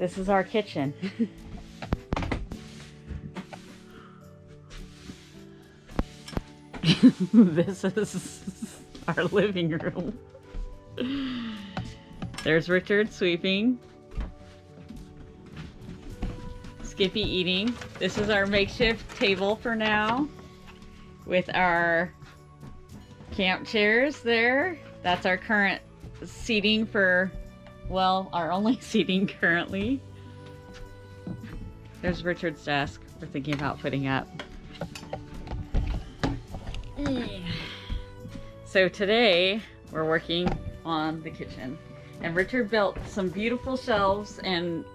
This is our kitchen. This is our living room. There's Richard sweeping. Skippy eating. This is our makeshift table for now with our camp chairs there. That's our current seating for, well, our only seating currently. There's Richard's desk we're thinking about putting up. So today we're working on the kitchen, and Richard built some beautiful shelves and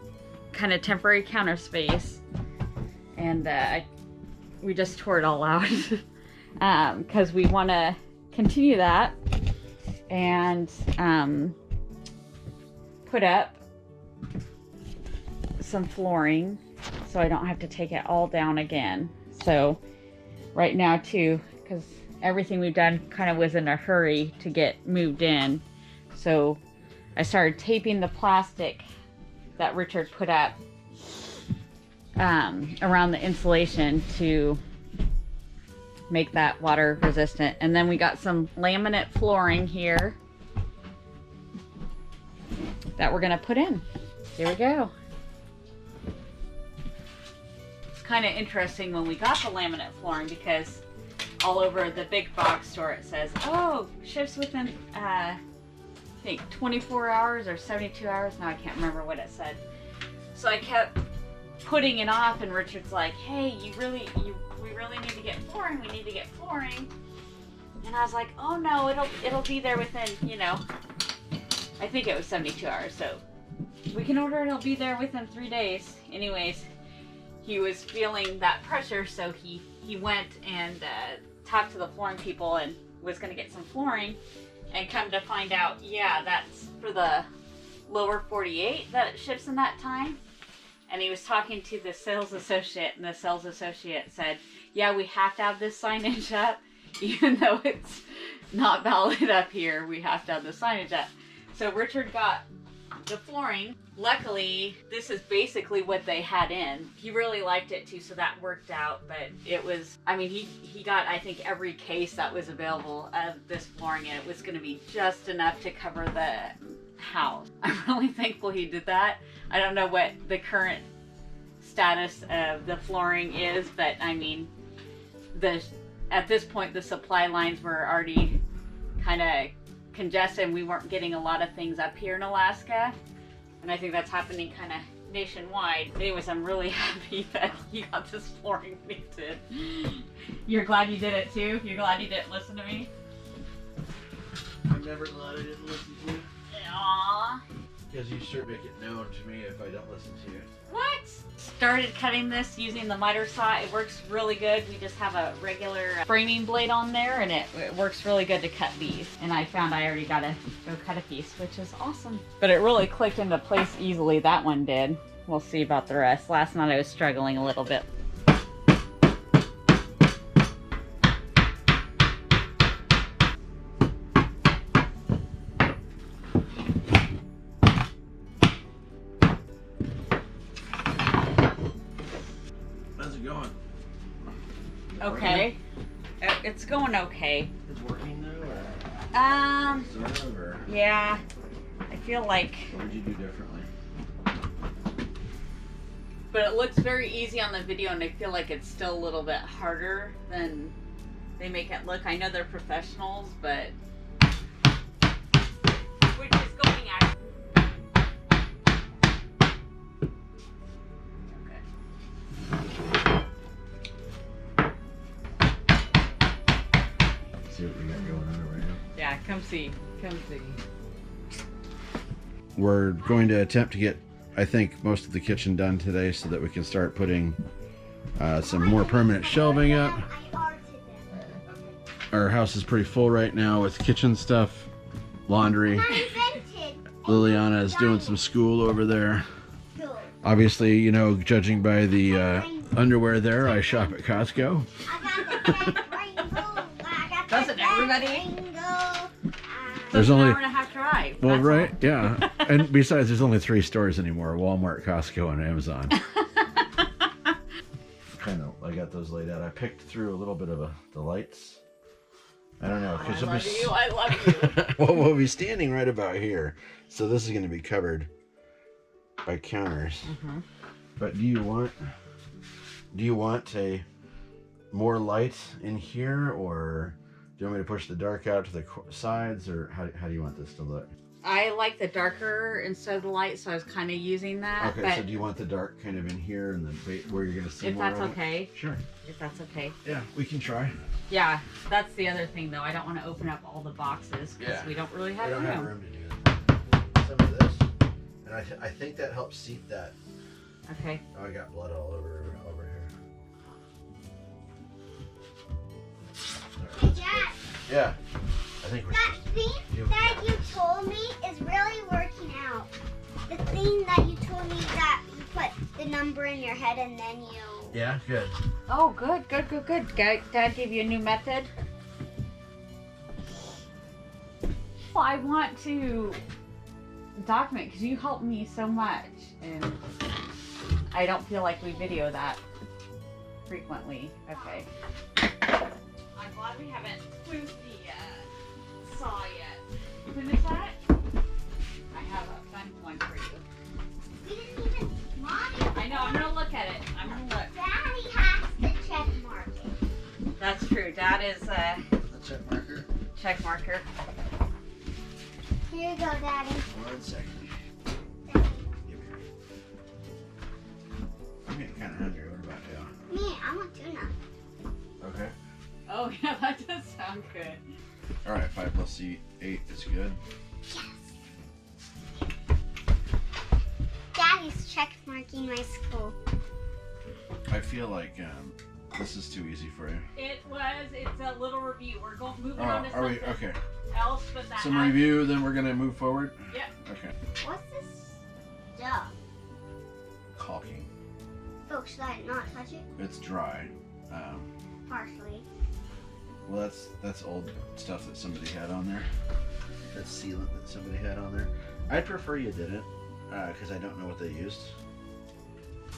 kind of temporary counter space, and we just tore it all out because we want to continue that and put up some flooring so I don't have to take it all down again. So right now too, because everything we've done kind of was in a hurry to get moved in, so I started taping the plastic that Richard put up around the insulation to make that water resistant. And then we got some laminate flooring here that we're gonna put in. Here we go. It's kind of interesting when we got the laminate flooring, because all over the big box store it says, oh, ships within I think 24 hours or 72 hours. Now I can't remember what it said. So I kept putting it off, and Richard's like, hey, we really need to get flooring. We need to get flooring. And I was like, oh no, it'll be there within, you know, I think it was 72 hours. So we can order it. It'll be there within 3 days. Anyways, he was feeling that pressure, so he went and talked to the flooring people and was going to get some flooring. And come to find out, yeah, that's for the lower 48 that it ships in that time. And he was talking to the sales associate, and the sales associate said, yeah, we have to have this signage up, even though it's not valid up here. We have to have the signage up. So Richard got the flooring. Luckily, this is basically what they had in. He really liked it too, so that worked out. But it was, I mean, he got, I think, every case that was available of this flooring, and it was going to be just enough to cover the house. I'm really thankful he did that. I don't know what the current status of the flooring is, but I mean, at this point the supply lines were already kind of congested, and we weren't getting a lot of things up here in Alaska. And I think that's happening kind of nationwide. Anyways, I'm really happy that you got this flooring painted. You're glad you did it too? You're glad you didn't listen to me? I'm never glad I didn't listen to you. Aww. Because you sure make it known to me if I don't listen to you. What? Started cutting this using the miter saw. It works really good. We just have a regular framing blade on there, and it works really good to cut these. And I found I already gotta go cut a piece, which is awesome. But it really clicked into place easily. That one did. We'll see about the rest. Last night I was struggling a little bit. Okay. It's going okay. It's working though, or? Sort of, or? Yeah. I feel like... What would you do differently? But it looks very easy on the video, and I feel like it's still a little bit harder than they make it look. I know they're professionals, but... Which is going out. See what we got going on right now. Yeah, come see. Come see. We're going to attempt to get, I think, most of the kitchen done today so that we can start putting some more permanent shelving up. Our house is pretty full right now with kitchen stuff, laundry. Liliana is doing some school over there. Obviously, you know, judging by the underwear there, I shop at Costco. Doesn't everybody? There's an only hour and a half drive. well, that's right, all. yeah. And besides, there's only 3 stores anymore: Walmart, Costco, and Amazon. Kind of, I got those laid out. I picked through a little bit of the lights. I don't know, because I love you. well, we'll be standing right about here, so this is going to be covered by counters. But do you want a more light in here, or do you want me to push the dark out to the sides, or how do you want this to look? I like the darker instead of the light, so I was kind of using that. Okay, so do you want the dark kind of in here and where you're going to see if more that's of it? okay. Sure. If that's okay. Yeah, we can try. Yeah, that's the other thing though. I don't want to open up all the boxes because we don't really have we don't room. have room to do that. Some of this, and I think that helps seat that. Okay. Oh, I got blood all over here. Hey, Dad. Yeah, I think we're That supposed to thing that you told me is really working out. The thing that you told me that you put the number in your head and then you... Yeah, good. Oh, good. Dad gave you a new method. Well, I want to document because you helped me so much, and I don't feel like we video that frequently. Okay. I'm glad we haven't moved the saw yet. You finish that? I have a fun one for you. You didn't even... Mommy... I know. I'm gonna look at it. I'm gonna look. Daddy has to check mark it. That's true. Dad is The check marker. check marker. Here you go, Daddy. 1 second. I'm getting kind of hungry. What about you? Me, I want tuna. Okay. Oh yeah, that does sound good. All right, 5 plus 8 is good. Yes. Daddy's check marking my school. I feel like this is too easy for you. It's a little review. We're moving on to Are we? something Okay. else, but that Some review, then we're gonna move forward. Yep. Okay. What's this stuff? Caulking. Oh, should I not touch it? It's dry. Partially. Well, that's old stuff that somebody had on there. That's sealant that somebody had on there. I'd prefer you didn't, because I don't know what they used.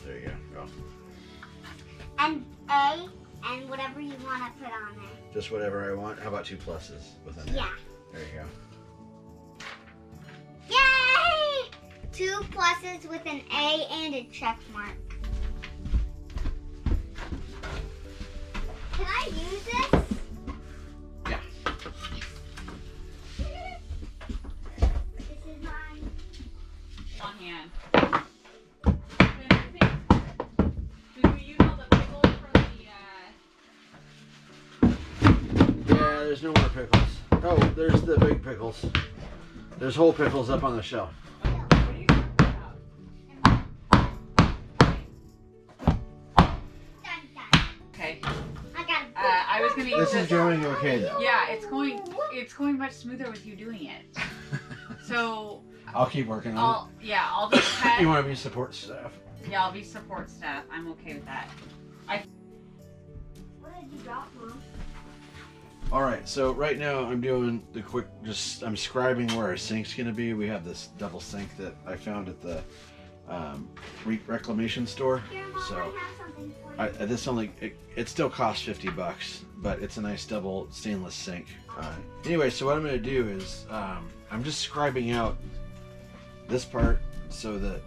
There you go. And A, and whatever you want to put on there. Just whatever I want. How about 2 pluses with an A? Yeah. There you go. Yay! 2 pluses with an A and a check mark. Can I use this? Yeah. This is mine. on hand. Do you know the pickles from the? Yeah, there's no more pickles. Oh, there's the big pickles. There's whole pickles up on the shelf. What are you talking about? Done, done. Okay. I got it. I was gonna use This this. is going okay though. Yeah, it's going much smoother with you doing it. So I'll keep working on I'll just cut. it. You want to be support staff? Yeah, I'll be support staff. I'm okay with that. What did you drop, Mom? All right, so right now I'm doing the quick, I'm scribing where our sink's gonna be. We have this double sink that I found at the reclamation store. Here, Mom, So I have something for you. it still costs $50, but it's a nice double stainless sink. Anyway, so what I'm gonna do is I'm just scribing out this part so that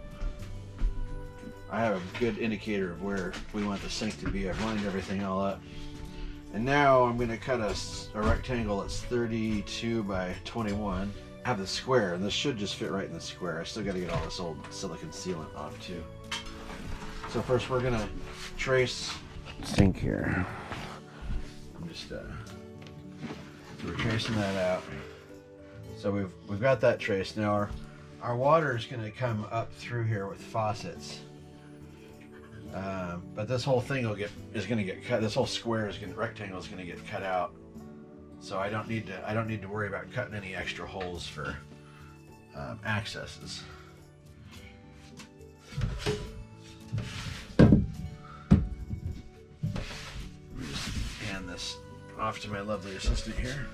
I have a good indicator of where we want the sink to be. I've lined everything all up. And now I'm going to cut a rectangle that's 32 by 21. I have the square, and this should just fit right in the square. I still got to get all this old silicone sealant off too. So first we're going to trace sink here. I'm just we're tracing that out. So we've got that traced. Now our water is going to come up through here with faucets. But this whole thing is going to get cut. This whole rectangle is going to get cut out. So I don't need to worry about cutting any extra holes for accesses. Let me just hand this off to my lovely assistant here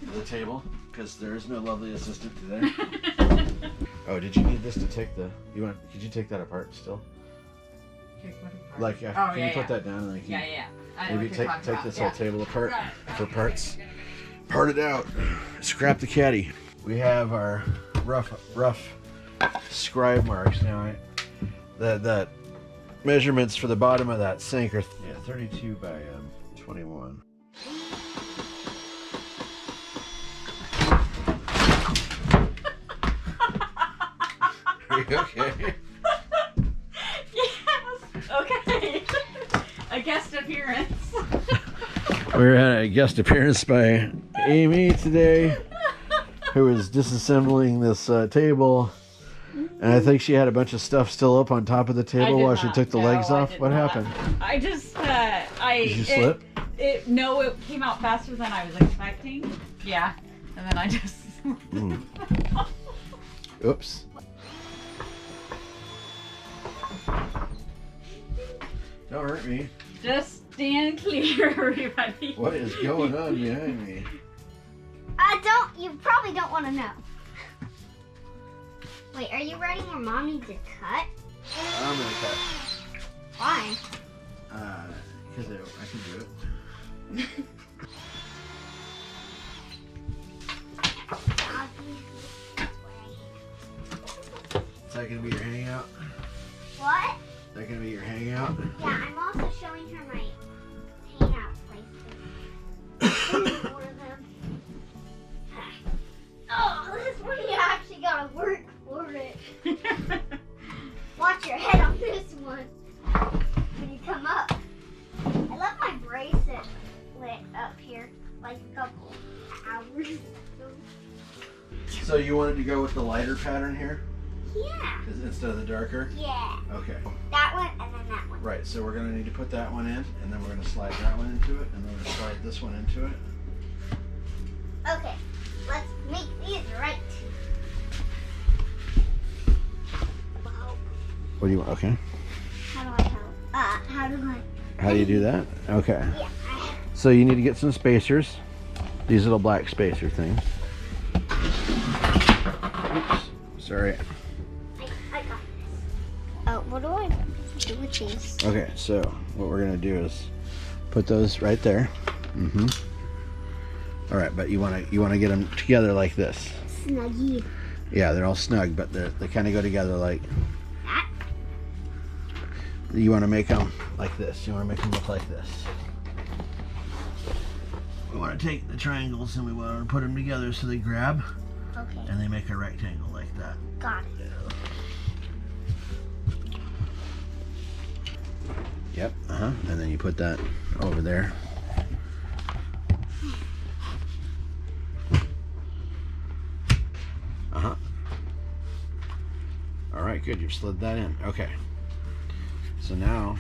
to the table. because there is no lovely assistant today. Oh, did you need this to take the? Could you take that apart still? Take what apart? Like, can you put that down and like Yeah. I know maybe what you're take talking about. this whole table apart for parts. Okay. Part it out. Scrap the caddy. We have our rough scribe marks now. The measurements for the bottom of that sink are 32 by 21. Are you okay? Yes. Okay. A guest appearance. We're at a guest appearance by Amy today, who is disassembling this table. And I think she had a bunch of stuff still up on top of the table while she took the legs off. What happened? I just, Did you slip? No, it came out faster than I was expecting. Yeah. And then I just... Oops. Don't hurt me. Just stand clear, everybody. What is going on behind me? You probably don't want to know. Wait, are you ready where Mom needs to cut? I'm gonna cut. Why? Because I can do it. Is that gonna be your hangout? What? Is that gonna be your hangout? Yeah, I'm also showing her my hangout places. One of them. Oh, this one you actually gotta work for it. Watch your head on this one when you come up. I left my bracelet lit up here like a couple hours ago. So you wanted to go with the lighter pattern here? Yeah. Instead of the darker? Yeah. Okay. That one and then that one. Right, so we're going to need to put that one in, and then we're going to slide that one into it, and then we're going to slide this one into it. Okay, let's make these right. Wow. What do you want? Okay. How do I help? How do I? How do you do that? Okay. Yeah. So you need to get some spacers. These little black spacer things. Oops. Sorry. I got this. Oh, what do I do with these? Okay, so what we're going to do is put those right there. Mm-hmm. All right, but you want to get them together like this. Snuggy. Yeah, they're all snug, but they kind of go together like That? you want to make them like this. You want to make them look like this. We want to take the triangles and we want to put them together so they grab Okay. and they make a rectangle like that. Got it. Yep. And then you put that over there. All right, good. You've slid that in. Okay. So now,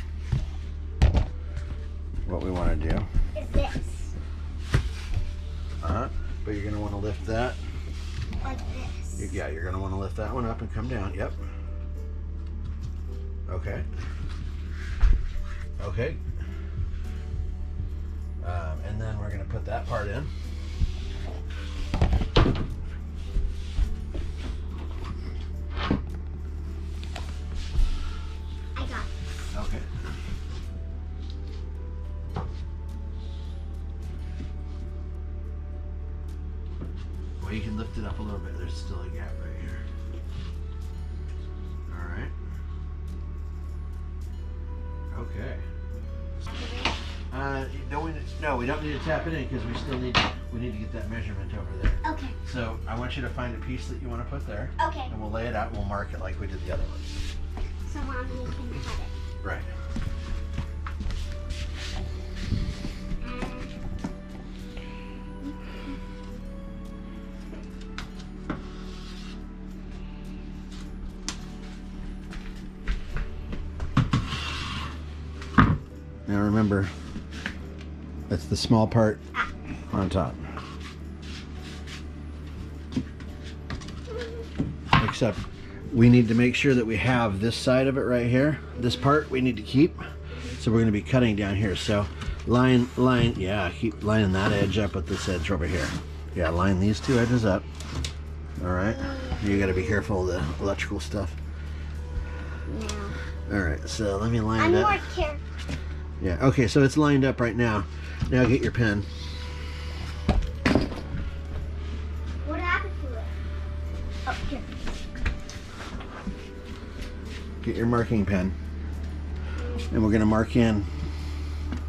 what we want to do? Is this But you're gonna want to lift that. like this? Yeah, you're gonna want to lift that one up and come down. Yep. Okay. Okay. And then we're gonna put that part in. I got it. Okay. Well, you can lift it up a little bit. There's still a gap right here. All right. Okay. No, we don't need to tap it in because we need to get that measurement over there. Okay. So I want you to find a piece that you want to put there, Okay. and we'll lay it out. And we'll mark it like we did the other ones. So Mommy can cut it. Right. Now remember, that's the small part on top. Except we need to make sure that we have this side of it right here. This part we need to keep. So we're going to be cutting down here. So line, yeah, keep lining that edge up with this edge over here. Yeah, line these two edges up. All right. You got to be careful of the electrical stuff. No. All right. So let me line I'm it more up. careful. Yeah. Okay. So it's lined up right now. Now get your pen. What happened to it? Oh, here. Get your marking pen. And we're gonna mark in.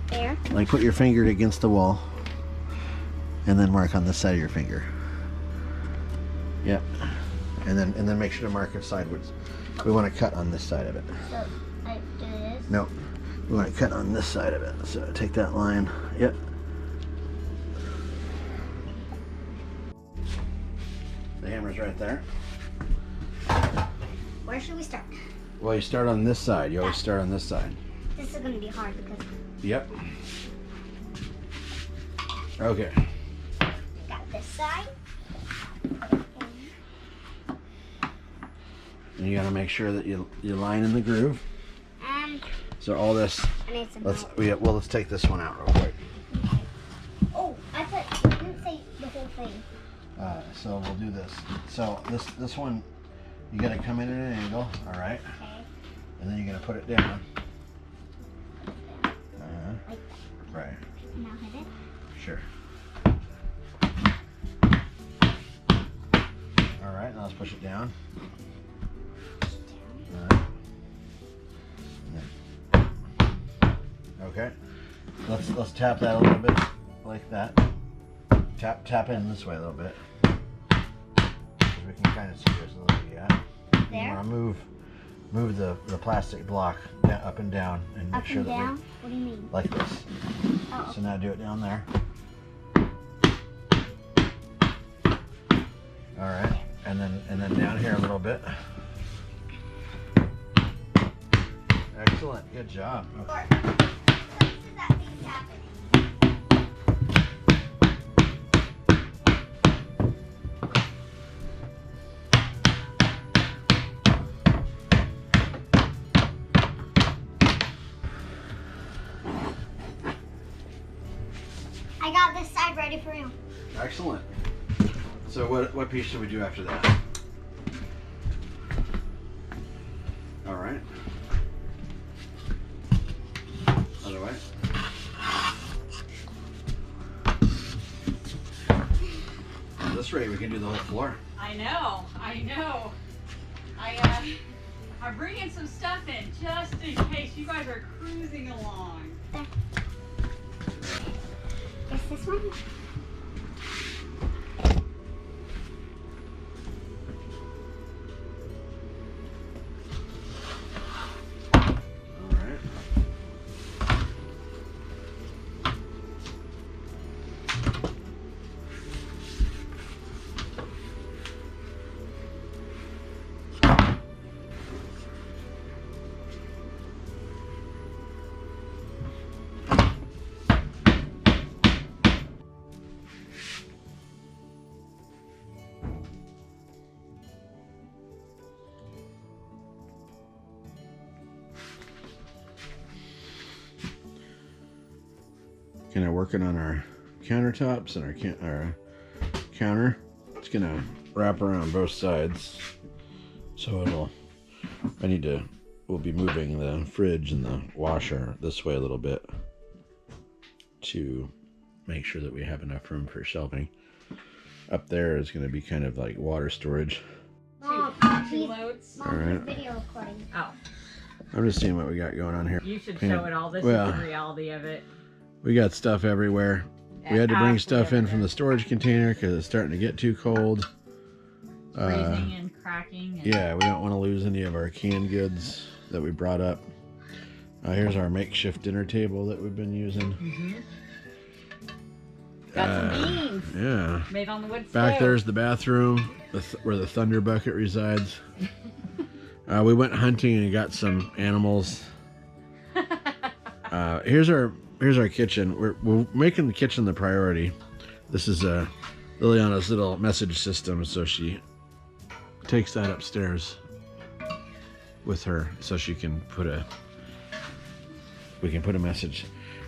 There. Like put your finger against the wall. And then mark on this side of your finger. Yep. And then make sure to mark it sideways. We want to cut on this side of it. So I do this. No. We want to cut on this side of it. So take that line. Yep. The hammer's right there. Where should we start? Well, you start on this side. You always start on this side. This is going to be hard because Yep. Okay. I got this side. And you got to make sure that you line in the groove. So all this. I need some Let's help. let's take this one out real quick. Oh, I thought you didn't say the whole thing. So we'll do this. So this one, you got to come in at an angle. All right. Okay. And then you're gonna put it down. Like Right. now hit it. Sure. All right. Now let's push it down. All right. And then- Okay. Let's tap that a little bit, like that. Tap in this way a little bit. We can kind of see there's a little bit. Yeah. You There. want to move the plastic block up and down and make Up sure and that down. What do you mean? like this. Oh. So now do it down there. All right, and then down here a little bit. Excellent, good job. Okay. This is that thing's happening. I got this side ready for you. Excellent. So what piece should we do after that? All right. Other way. At this rate, we can do the whole floor. I know. I'm bringing some stuff in just in case you guys are cruising along. Is this one? All right. Kind of working on our countertops and our counter. It's gonna wrap around both sides, so we'll be moving the fridge and the washer this way a little bit to make sure that we have enough room for shelving. Up there is going to be kind of like water storage. Mom, Two loads. Mom, All right. video recording. Oh, I'm just seeing what we got going on here. you should Yeah. show it all. This Well, is the reality of it. We got stuff everywhere. We had to bring stuff in from the Absolutely storage container because it's starting to get too cold. freezing and cracking. And Yeah, we don't want to lose any of our canned goods that we brought up. Here's our makeshift dinner table that we've been using. Mhm. Got some beans Yeah. made on the wood stove. Back there's the bathroom where the thunder bucket resides. We went hunting and got some animals. Here's our kitchen. We're making the kitchen the priority. This is Liliana's little message system, so she takes that upstairs with her, so we can put a message.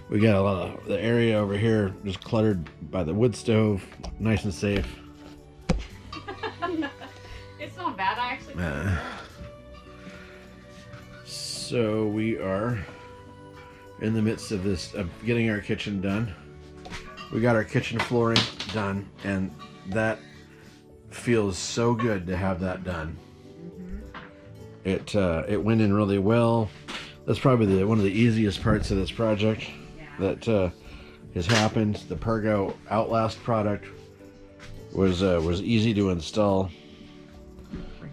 We got a lot of the area over here just cluttered by the wood stove, nice and safe. It's not bad, I actually. So we are in the midst of getting our kitchen done. We got our kitchen flooring done, and that feels so good to have that done. It went in really well. That's probably one of the easiest parts of this project that has happened. The Pergo Outlast product was easy to install,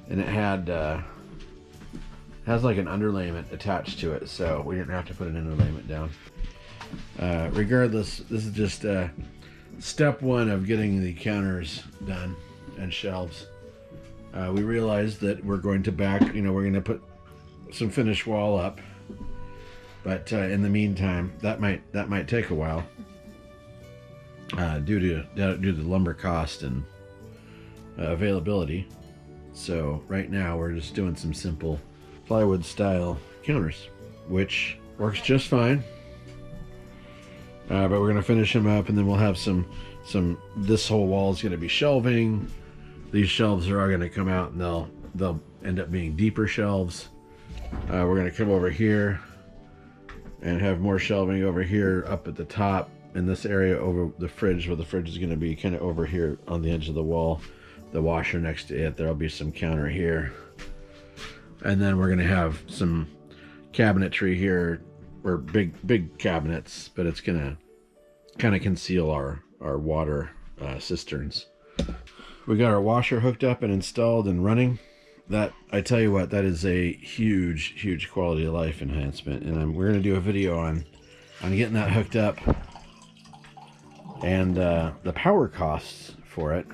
and it has like an underlayment attached to it, so we didn't have to put an underlayment down. Regardless, this is just step one of getting the counters done and shelves. We realized that we're going to we're going to put some finished wall up, but in the meantime, that might take a while due to the lumber cost and availability. So right now we're just doing some simple plywood style counters, which works just fine. But we're going to finish them up, and then we'll have some. This whole wall is going to be shelving. These shelves are all going to come out, and they'll end up being deeper shelves. We're going to come over here and have more shelving over here up at the top in this area over the fridge, where the fridge is going to be kind of over here on the edge of the wall. The washer next to it. There'll be some counter here, and then we're going to have some cabinetry here, or big cabinets, but it's going to kind of conceal our water cisterns. We got our washer hooked up and installed and running. That, I tell you what, that is a huge quality of life enhancement, and we're going to do a video on getting that hooked up and the power costs for it.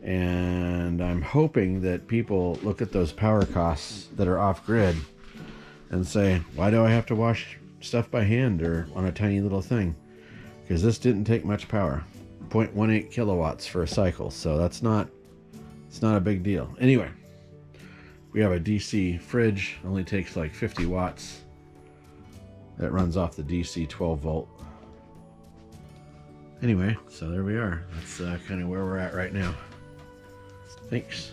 And I'm hoping that people look at those power costs that are off grid and say, why do I have to wash stuff by hand or on a tiny little thing? Because this didn't take much power, 0.18 kilowatts for a cycle, so it's not a big deal. Anyway, we have a DC fridge, only takes like 50 watts. That runs off the DC 12 volt. Anyway, so there we are. That's kind of where we're at right now. Thanks.